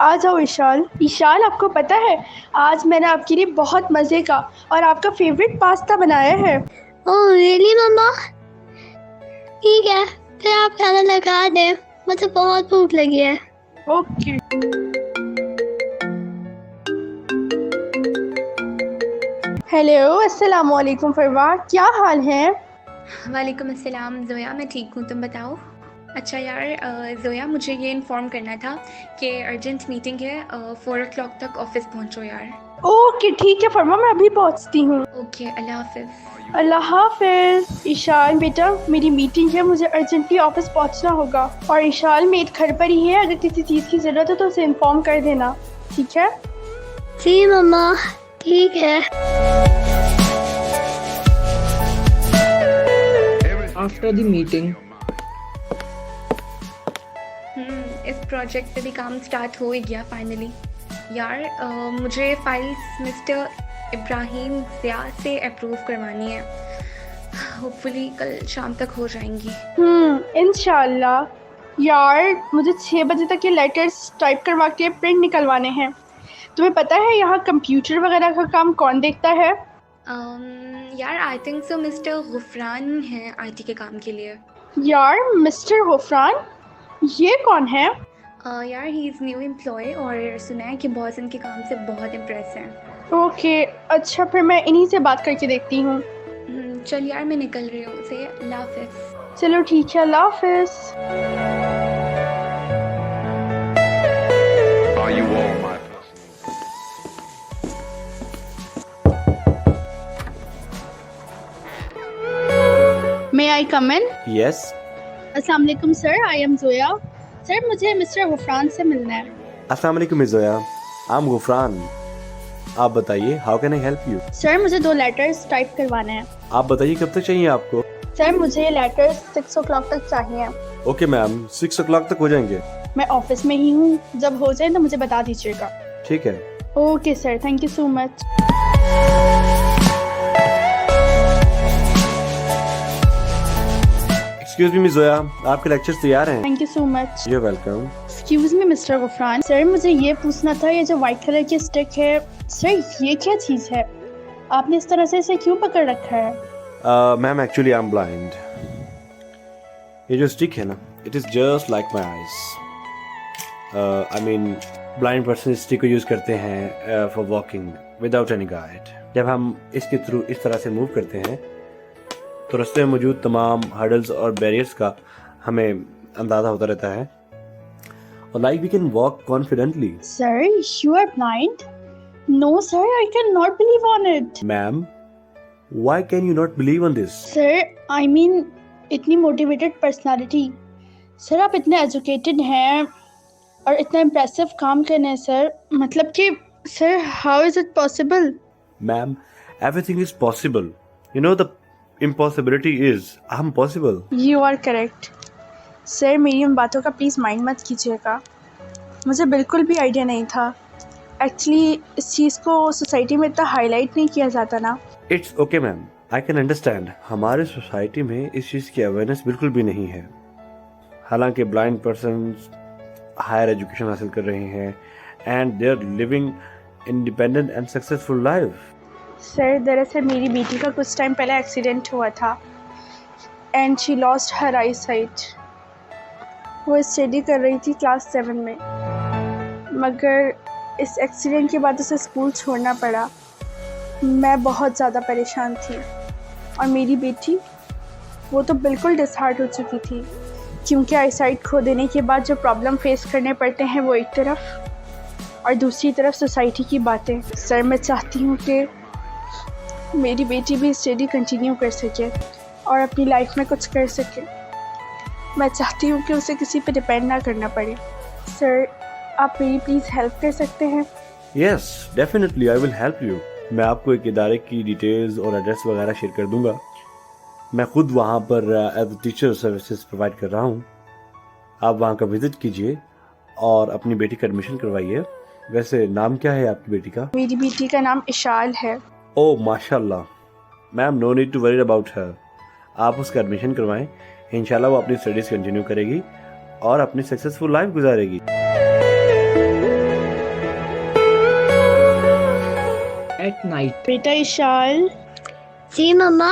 आ जाओ ईशान। ईशान, आपको पता है आज मैंने आपके लिए बहुत मज़े का और आपका फेवरेट पास्ता बनाया है। ओह रियली मम्मा? ठीक है, फिर आप खाना लगा दें, मुझे बहुत भूख लगी है। ओके। हेलो, अस्सलाम वालेकुम फरवा, क्या हाल है? वालेकुम अस्सलाम ज़ोया, मैं ठीक हूँ, तुम बताओ। अच्छा यार ज़ोया, मुझे ये इन्फॉर्म करना था कि अर्जेंट मीटिंग है, 4 o'clock तक ऑफिस पहुँचो यार। ओके ठीक है फरवा, मैं अभी पहुंचती हूँ। ओके, अल्लाह हाफिज़। अल्लाह हाफिज। ईशान बेटा, मेरी मीटिंग है, मुझे अर्जेंटली ऑफिस पहुंचना होगा। और ईशान, मेट घर पर ही है, अगर किसी चीज़ की ज़रूरत हो तो उसे इन्फॉर्म कर देना, ठीक है? जी मम्मा, ठीक है। After the meeting, इस प्रोजेक्ट पे भी काम स्टार्ट हो ही गया फाइनली। यार मुझे फाइल्स मिस्टर इब्राहिम ज़िया से अप्रूव करवानी है, होपफुली कल शाम तक हो जाएंगी। इंशाल्लाह। यार मुझे 6 बजे तक ये लेटर्स टाइप करवा के प्रिंट निकलवाने हैं। तुम्हें पता है यहाँ कंप्यूटर वगैरह का काम कौन देखता है? यार I think so mister Gufran हैं आईटी के काम के लिए। यार मिस्टर गुफरान, ये कौन है? यार ही इज़ न्यू एम्प्लॉय और सुना है कि बॉस इनके काम से बहुत इम्प्रेस हैं। ओके अच्छा, फिर मैं इन्हीं से बात करके देखती हूँ। चल यार, मैं निकल रही हूँ, से अल्लाह हाफिज़। चलो ठीक है, अल्लाह हाफिज। Are you all my personal? May I come in? Yes, अस्सलाम वालेकुम sir, I am Zoya. Sir मुझे मिस्टर गुफरान से मिलना है। अस्सलाम वालेकुम मिर्ज़ोया, आई एम गुफरान। आप बताइए, how can I help you? Sir मुझे 2 लेटर्स टाइप करवाने हैं। आप बताइए कब तक चाहिए आपको? सर मुझे ये लेटर्स 6 o'clock तक चाहिए। ओके मैम, 6 o'clock तक हो जाएंगे। मैं ऑफिस में ही हूँ, जब हो जाए तो मुझे बता दीजिएगा। ठीक है। Okay sir, thank you so much. Excuse me मिर्ज़ोया, आपके लेक्चर्स तैयार हैं? Thank you so much. You welcome. Excuse me mister Gufran, sir मुझे ये पूछना था, ये जो वाइट कलर की स्टिक है, सर ये क्या चीज़ है? आपने इस तरह से इसे क्यों पकड़ रखा है? Ma'am actually I am blind. ये जो स्टिक है ना, it is just like my eyes. I mean blind person इस स्टिक को यूज़ करते हैं for walking without any guide. जब हम इसके थ्रू इस तरह से मूव करते हैं तो रास्ते में मौजूद तमाम हर्डल्स और बैरियर्स का हमें अंदाज़ा होता रहता है, और like we can walk confidently. Sir you are blind? No sir, I can not believe on it. Ma'am, why can you not believe on this? Sir I mean इतनी मोटिवेटेड पर्सनालिटी, सर आप इतने educated हैं और इतना impressive काम करने हैं sir, मतलब कि sir how is it possible? Ma'am, everything is possible. You know the impossibility is I'm possible. You are correct. Sir मेरी उन बातों का प्लीज़ माइंड मत कीजिएगा, मुझे बिल्कुल भी आइडिया नहीं था। एक्चुअली इस चीज़ को सोसाइटी में इतना हाईलाइट नहीं किया जाता ना। It's okay ma'am, I can understand. हमारे सोसाइटी में इस चीज़ की अवेयरनेस बिल्कुल भी नहीं है। हालांकि ब्लाइंड पर्सन्स हायर एजुकेशन हासिल कर रहे हैं and they are living independent and successful life. Sir दरअसल मेरी बेटी का कुछ टाइम पहले एक्सीडेंट हुआ था and she lost her I site. वो स्टडी कर रही थी क्लास 7 में, मगर इस एक्सीडेंट के बाद उसे स्कूल छोड़ना पड़ा। मैं बहुत ज़्यादा परेशान थी और मेरी बेटी वो तो बिल्कुल डिसहार्ट हो चुकी थी, क्योंकि आई साइट खो देने के बाद जो प्रॉब्लम फेस करने पड़ते हैं वो एक तरफ, और दूसरी तरफ सोसाइटी की बातें। सर मैं चाहती हूँ कि मेरी बेटी भी स्टडी कंटिन्यू कर सके और अपनी लाइफ में कुछ कर सके। मैं चाहती हूँ कि उसे किसी पे डिपेंड ना करना पड़े। सर आप मेरी प्लीज़ हेल्प कर सकते हैं? Yes, definitely I will help you. मैं आपको एक इदारे की डिटेल्स और एड्रेस वगैरह शेयर कर दूंगा। मैं खुद वहाँ पर एज टीचर सर्विसेज प्रोवाइड कर रहा हूँ। आप वहाँ का विजिट कीजिए और अपनी बेटी का एडमिशन करवाइए। वैसे नाम क्या है आपकी बेटी का? मेरी बेटी का नाम इशाल है। ओह माशाल्लाह ma'am, no need to worry about her. आप उसका एडमिशन करवाएं, इंशाल्लाह वो अपनी स्टडीज़ कंटिन्यू करेगी और अपनी सक्सेसफुल लाइफ गुजारेगी। at night. बेटा ईशाल, जी मम्मा।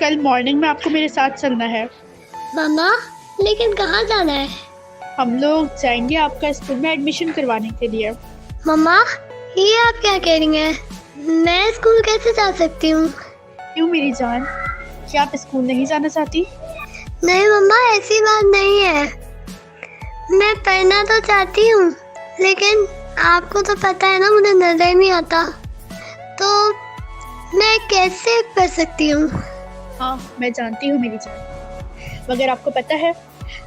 कल मॉर्निंग में आपको मेरे साथ चलना है। मम्मा, लेकिन कहाँ जाना है? हम लोग जाएंगे आपका स्कूल में एडमिशन करवाने के लिए। मम्मा, ये आप क्या कह रही हैं? मैं स्कूल कैसे जा सकती हूँ? क्यों मेरी जान, क्या आप स्कूल नहीं जाना चाहती? नहीं मम्मा, ऐसी बात नहीं है। मैं पढ़ना तो चाहती हूँ, लेकिन आपको तो पता है ना, मुझे नजर नहीं आता, तो मैं कैसे पढ़ सकती हूँ? हाँ, मैं जानती हूँ मेरी जान, मगर आपको पता है,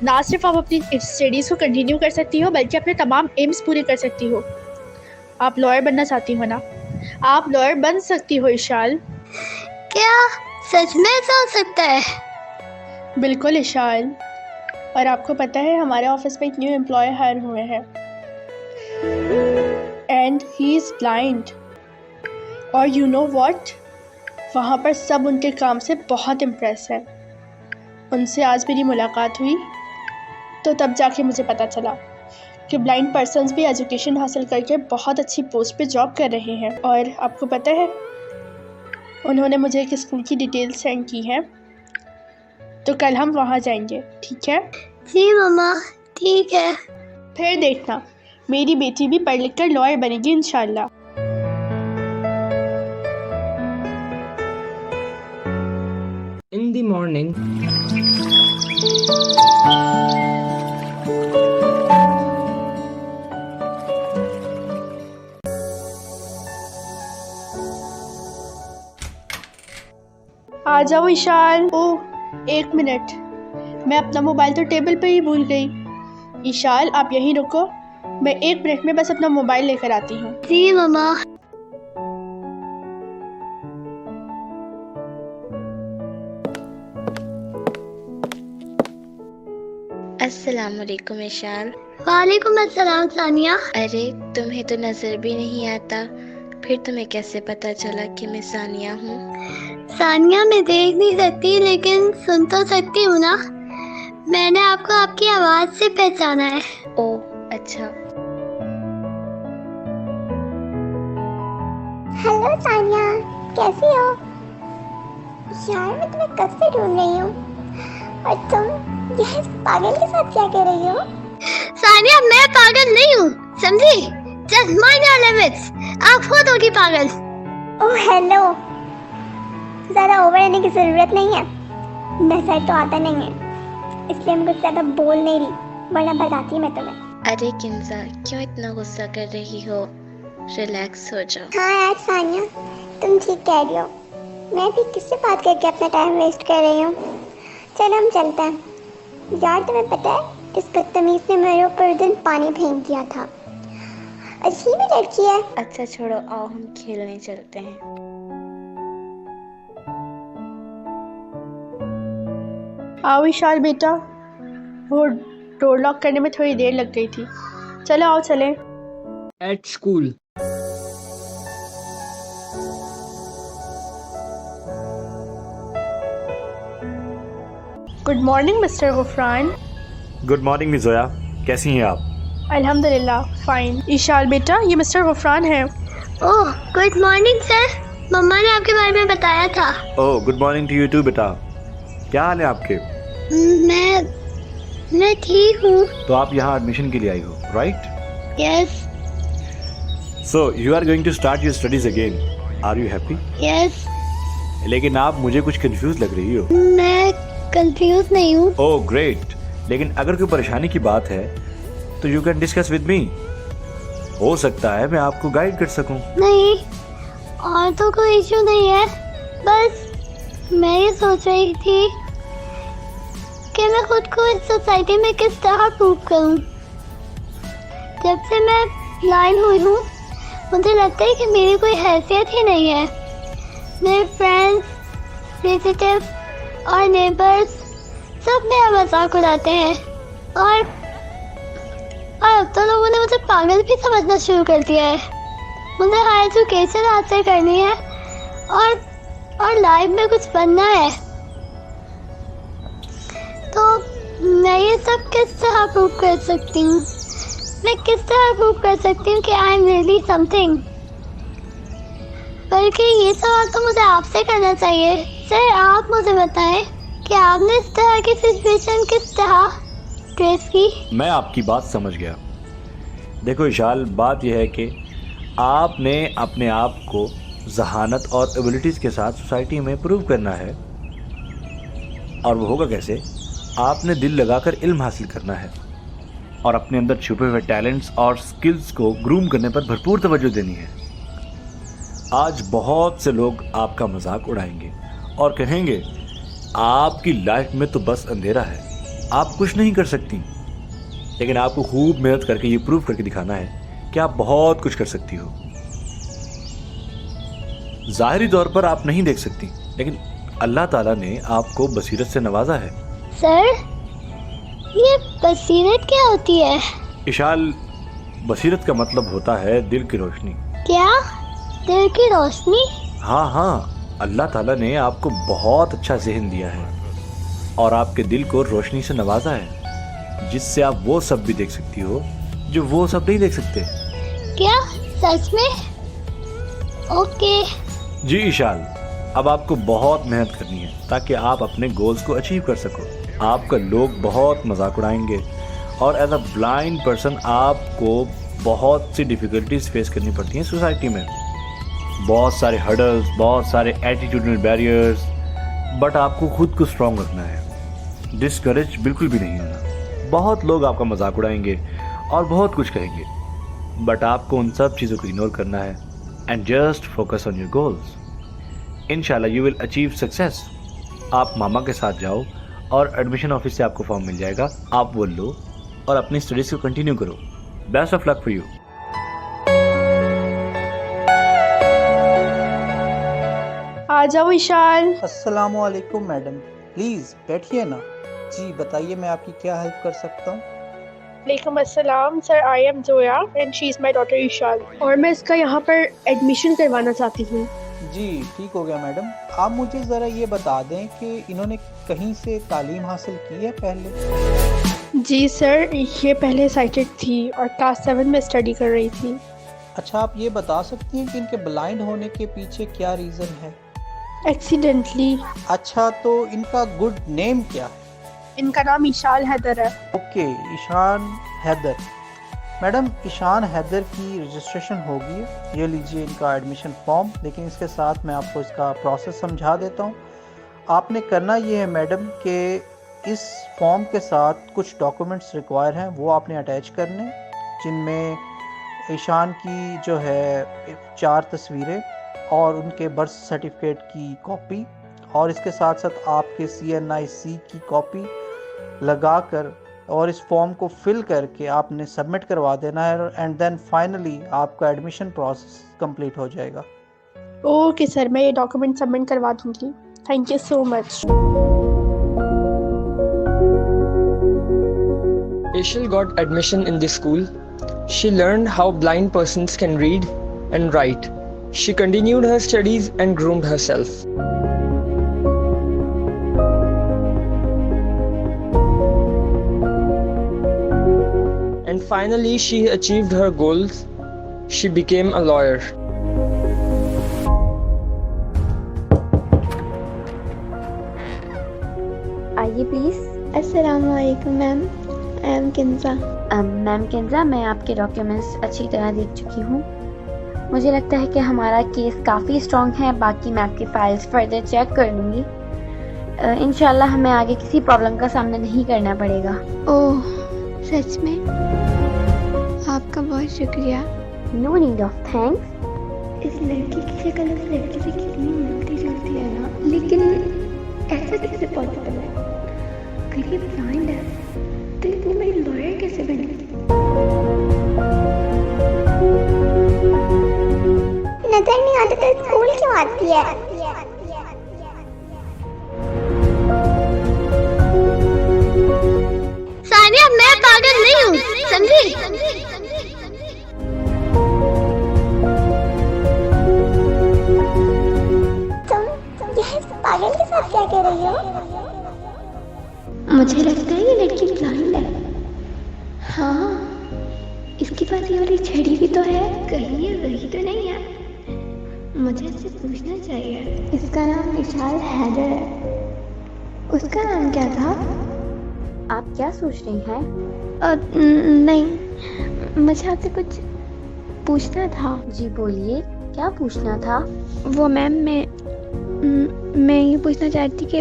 ना सिर्फ आप अपनी स्टडीज़ को कंटिन्यू कर सकती हो, बल्कि अपने तमाम एम्स पूरे कर सकती हो। आप लॉयर बनना चाहती हो ना? आप लॉयर बन सकती हो ईशाल। क्या सच में ऐसा हो सकता है? बिल्कुल ईशाल। और आपको पता है, हमारे ऑफिस में एक न्यू एम्प्लॉय हायर हुए हैं एंड ही इज़ ब्लाइंड। और यू नो व्हाट, वहाँ पर सब उनके काम से बहुत इम्प्रेस है। उनसे आज मेरी मुलाकात हुई तो तब जाके मुझे पता चला कि ब्लाइंड पर्सन्स भी एजुकेशन हासिल करके बहुत अच्छी पोस्ट पे जॉब कर रहे हैं। और आपको पता है, उन्होंने मुझे एक स्कूल की डिटेल्स सेंड की हैं, तो कल हम वहाँ जाएंगे, ठीक है? जी मम्मा, ठीक है। फिर देखना, मेरी बेटी भी पढ़ लिख कर लॉयर बनेगी इंशाल्लाह। In the morning, आ जाओ ईशान। ओह, एक मिनट, मैं अपना मोबाइल तो टेबल पे ही भूल गई। ईशान, आप यहीं रुको, मैं 1 मिनट में बस अपना मोबाइल लेकर आती हूँ। जी मम्मा। अस्सलामुअलैकुम ईशान। वालेकुम अस्सलाम सानिया। अरे तुम्हें तो नज़र भी नहीं आता, फिर तुम्हें कैसे पता चला कि मैं सानिया हूँ? सानिया, मैं देख नहीं सकती लेकिन सुन तो सकती हूँ ना। मैंने आपको आपकी आवाज़ से पहचाना है। ओह अच्छा। हेलो सानिया, कैसी हो? यार मैं तुम्हें कब से ढूंढ रही हूँ, और तुम यह पागल के साथ क्या कर रही हो? सानिया, मैं पागल नहीं हूँ, समझी? Just mind your limits. आप खुद होगी पागल। ओह हेलो, ज़्यादा ओवर रहने की ज़रूरत नहीं है। नजर तो आता नहीं है, इसलिए मैं कुछ ज़्यादा बोल नहीं रही, वरना बताती मैं तुम्हें। अरे किंजा, क्यों इतना गुस्सा कर रही हो? रिलैक्स हो जाओ। हाँ यार सानिया, तुम ठीक कह रही हो, मैं भी किससे बात करके अपना टाइम वेस्ट कर रही हूँ। चलो हम चलते हैं। यार तुम्हें पता है, इस बदतमीज ने मेरे ऊपर उस दिन पानी फेंक दिया था। अजीब ही लड़की है। अच्छा छोड़ो, आओ हम खेलने चलते हैं। आओ ईशान बेटा, वो डोर लॉक करने में थोड़ी देर लग गई थी। चलो आओ चलें। at school. Good morning mister Gufran. Good morning miss Zoya, कैसी हैं आप? अल्हम्दुलिल्लाह फाइन। ईशान बेटा, ये मिस्टर गुफरान है। Oh, good morning sir. मम्मा ने आपके बारे में बताया था। Oh good morning to you too बेटा। क्या हाल है आपके? मैं ठीक हूँ। तो आप यहाँ एडमिशन के लिए आई हो, right? Yes so you are going to start your studies again, are you happy? Yes. लेकिन आप मुझे कुछ कंफ्यूज लग रही हो। मैं कंफ्यूज नहीं हूँ। ओह ग्रेट, लेकिन अगर कोई परेशानी की बात है तो you can discuss with me. हो सकता है मैं आपको गाइड कर सकूं। नहीं, और तो कोई इशू नहीं है, बस मैं ये सोच रही थी कि मैं खुद को इस सोसाइटी में किस तरह प्रूव करूं। जब से मैं ब्लाइंड हुई हूँ, मुझे लगता है कि मेरी कोई हैसियत ही नहीं है। मेरे फ्रेंड्स, रिलेटिव और नेबर्स सब मेरा मजाक उड़ाते हैं, और अब तो लोगों ने मुझे पागल भी समझना शुरू कर दिया है। मुझे हाई एजुकेशन हासिल करनी है और लाइफ में कुछ बनना है, तो मैं ये सब किस तरह प्रूव कर सकती हूँ? मैं किस तरह प्रूव कर सकती हूँ कि आई एम रियली समथिंग? बल्कि ये सवाल तो मुझे आपसे करना चाहिए। सर, आप मुझे बताएं कि आपने इस तरह की सिचुएशन किस तरह फेस की? मैं आपकी बात समझ गया। देखो इशाल, बात यह है कि आपने अपने आप को जहानत और एबिलिटीज़ के साथ सोसाइटी में प्रूव करना है। और वो होगा कैसे? आपने दिल लगाकर इल्म हासिल करना है और अपने अंदर छुपे हुए टैलेंट्स और स्किल्स को ग्रूम करने पर भरपूर तवज्जो देनी है। आज बहुत से लोग आपका मजाक उड़ाएंगे और कहेंगे आपकी लाइफ में तो बस अंधेरा है, आप कुछ नहीं कर सकती। लेकिन आपको खूब मेहनत करके ये प्रूव करके दिखाना है कि आप बहुत कुछ कर सकती हो। ज़ाहिरी तौर पर आप नहीं देख सकती, लेकिन अल्लाह ताला ने आपको बसीरत से नवाजा है। सर, ये बसीरत क्या होती है? इशाल, बसीरत का मतलब होता है दिल की रोशनी। क्या? दिल की रोशनी? हाँ, अल्लाह ताला ने आपको बहुत अच्छा ज़हन दिया है और आपके दिल को रोशनी से नवाजा है, जिससे आप वो सब भी देख सकती हो जो वो सब नहीं देख सकते। क्या? सच में? ओके। जी इशाल, अब आपको बहुत मेहनत करनी है ताकि आप अपने गोल्स को अचीव कर सको। आपका लोग बहुत मजाक उड़ाएंगे और एज अ ब्लाइंड पर्सन आपको बहुत सी डिफ़िकल्टीज फेस करनी पड़ती हैं सोसाइटी में, बहुत सारे हर्डल्स, बहुत सारे एटीट्यूडल बैरियर्स। बट आपको खुद को स्ट्रॉन्ग रखना है, डिस्करेज बिल्कुल भी नहीं होना। बहुत लोग आपका मजाक उड़ाएंगे और बहुत कुछ कहेंगे, बट आपको उन सब चीज़ों को इग्नोर करना है and just focus on your goals. इंशाल्लाह यू विल अचीव सक्सेस। आप मामा के साथ जाओ और एडमिशन ऑफिस से आपको फॉर्म मिल जाएगा, आप वो लो और अपनी स्टडीज़ को कंटिन्यू करो। Best of luck for you. आ जाओ इशान। अस्सलामु अलैकुम मैडम, प्लीज़ बैठिए ना। जी बताइए, मैं आपकी क्या हेल्प कर सकता हूँ? वालेकुम अस्सलाम sir, I am Zoya and she is my daughter Ishan और मैं इसका यहाँ पर एडमिशन करवाना चाहती हूँ। जी ठीक हो गया मैडम। आप मुझे ज़रा ये बता दें कि इन्होंने कहीं से तालीम हासिल की है पहले? जी सर, ये पहले साइटेड थी और क्लास 7 में स्टडी कर रही थी। अच्छा, आप ये बता सकती हैं कि इनके ब्लाइंड होने के पीछे क्या रीज़न है? एक्सीडेंटली। अच्छा, तो इनका गुड नेम क्या है? इनका नाम ईशान हैदर है। ओके, ईशान हैदर। मैडम, ईशान हैदर की रजिस्ट्रेशन होगी। ये लीजिए इनका एडमिशन फॉर्म, लेकिन इसके साथ मैं आपको इसका प्रोसेस समझा देता हूँ। आपने करना ये है मैडम कि इस फॉर्म के साथ कुछ डॉक्यूमेंट्स रिक्वायर हैं, वो आपने अटैच करने, जिनमें ईशान की जो है 4 तस्वीरें और उनके बर्थ सर्टिफिकेट की कॉपी और इसके साथ साथ आपके CNIC की कॉपी लगाकर और इस फॉर्म को फिल करके आपने सबमिट करवा देना है एंड देन फाइनली आपका एडमिशन प्रोसेस कंप्लीट हो जाएगा। ओके सर, मैं ये डॉक्यूमेंट सबमिट करवा दूँगी। Thank you so much. Ishal got admission in this school. She learned how blind persons can read and write. She continued her studies and groomed herself. And finally, she achieved her goals. She became a lawyer. आइए please. अस्सलाम वालेकुम ma'am, I am Kinza. Ma'am Kinza, मैं आपके documents अच्छी तरह देख चुकी हूँ। मुझे लगता है कि हमारा केस काफ़ी स्ट्रॉन्ग है। बाकी मैं आपकी फ़ाइल्स फर्दर चेक कर लूँगी। इंशाल्लाह हमें आगे किसी प्रॉब्लम का सामना नहीं करना पड़ेगा। ओह, सच में? आपका बहुत शुक्रिया। No need of thanks. इस लड़की की शक्ल इस लड़की से कितनी मिलती जुलती है ना, लेकिन ऐसा कैसे पॉसिबल है? अगर ये ब्लाइंड है तो इतनी बड़ी लॉयर कैसे बनी? नजर नहीं आती तो स्कूल क्यों आती है? सानिया, मैं पागल नहीं हूँ, समझी? तुम यह पागल के साथ क्या कर रही हो? मुझे लगता है ये लड़की ब्लाइंड है। हाँ, इसके पास ये वाली छड़ी भी तो है, कहीं ये वही तो नहीं है। मुझे इससे पूछना चाहिए। इसका नाम इशाल हैदर है। उसका नाम क्या था? आप क्या सोच रही हैं? नहीं, मुझे आपसे कुछ पूछना था। जी बोलिए, क्या पूछना था? वो मैम, मैं ये पूछना चाहती कि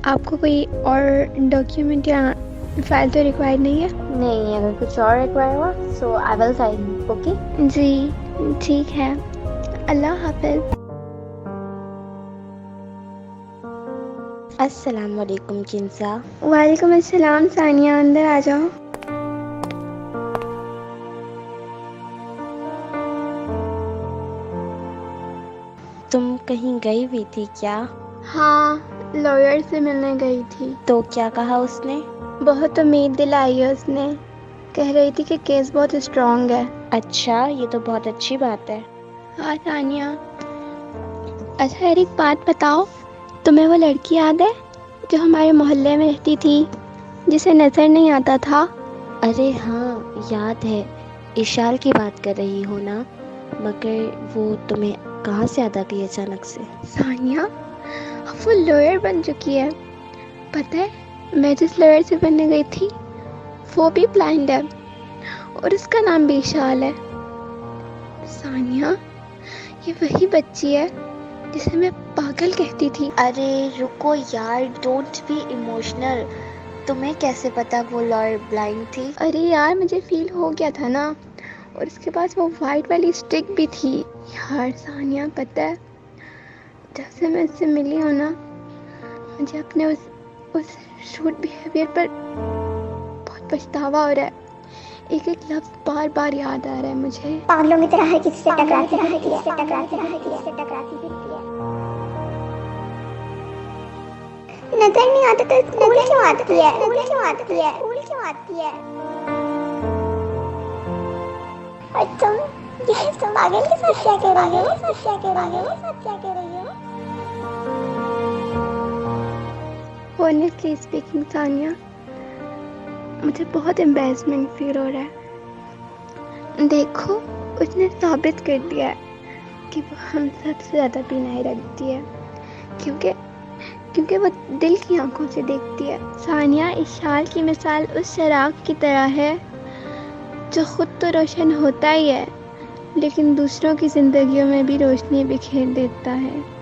आपको कोई और डॉक्यूमेंट या फाइल तो रिक्वायर्ड नहीं है? नहीं, अगर कुछ और रिक्वायर हुआ so I will sign you. Okay जी ठीक है, अल्लाह हाफिज। अस्सलाम वालेकुम किंसा। वालेकुम अस्सलाम सानिया, अंदर आ जाओ। तुम कहीं गई हुई थी क्या? हाँ, लॉयर से मिलने गई थी। तो क्या कहा उसने? बहुत उम्मीद दिलाई है उसने। कह रही थी कि केस बहुत स्ट्रांग है। अच्छा, ये तो बहुत अच्छी बात है। हाँ सानिया, अच्छा यार एक बात बताओ, तुम्हें वो लड़की याद है जो हमारे मोहल्ले में रहती थी, जिसे नज़र नहीं आता था? अरे हाँ, याद है। इशाल की बात कर रही हो ना? मगर वो तुम्हें कहाँ से याद आ गई अचानक से? सानिया, अब वो लॉयर बन चुकी है। पता है, मैं जिस लॉयर से बनने गई थी वो भी ब्लाइंड है और उसका नाम भी इशाल है। सानिया, ये वही बच्ची है जिसे मैं पागल कहती थी। अरे रुको यार, डोंट बी इमोशनल। तुम्हें कैसे पता वो लॉयर ब्लाइंड थी? अरे यार, मुझे फील हो गया था ना, और उसके पास वो वाइट वाली स्टिक भी थी। यार सानिया, पता है, जब से मैं इससे मिली हूँ ना, मुझे अपने उस शूट बिहेवियर पर बहुत पछतावा हो रहा है। एक एक लफ्ज़ बार बार याद आ रहा है मुझे। पागलों की तरह हर किसी से टकराती रहती है। नजर नहीं आता तो स्कूल क्यों आती है? और तुम पागल के साथ क्या कर रही हो? Honestly speaking सानिया, मुझे बहुत एम्बैरेसमेंट फील हो रहा है। देखो, उसने साबित कर दिया है कि वो हम सबसे ज़्यादा पीनाई रखती है, क्योंकि वो दिल की आंखों से देखती है। सानिया, इशाल की मिसाल उस चिराग की तरह है जो खुद तो रोशन होता ही है, लेकिन दूसरों की ज़िंदगियों में भी रोशनी बिखेर देता है।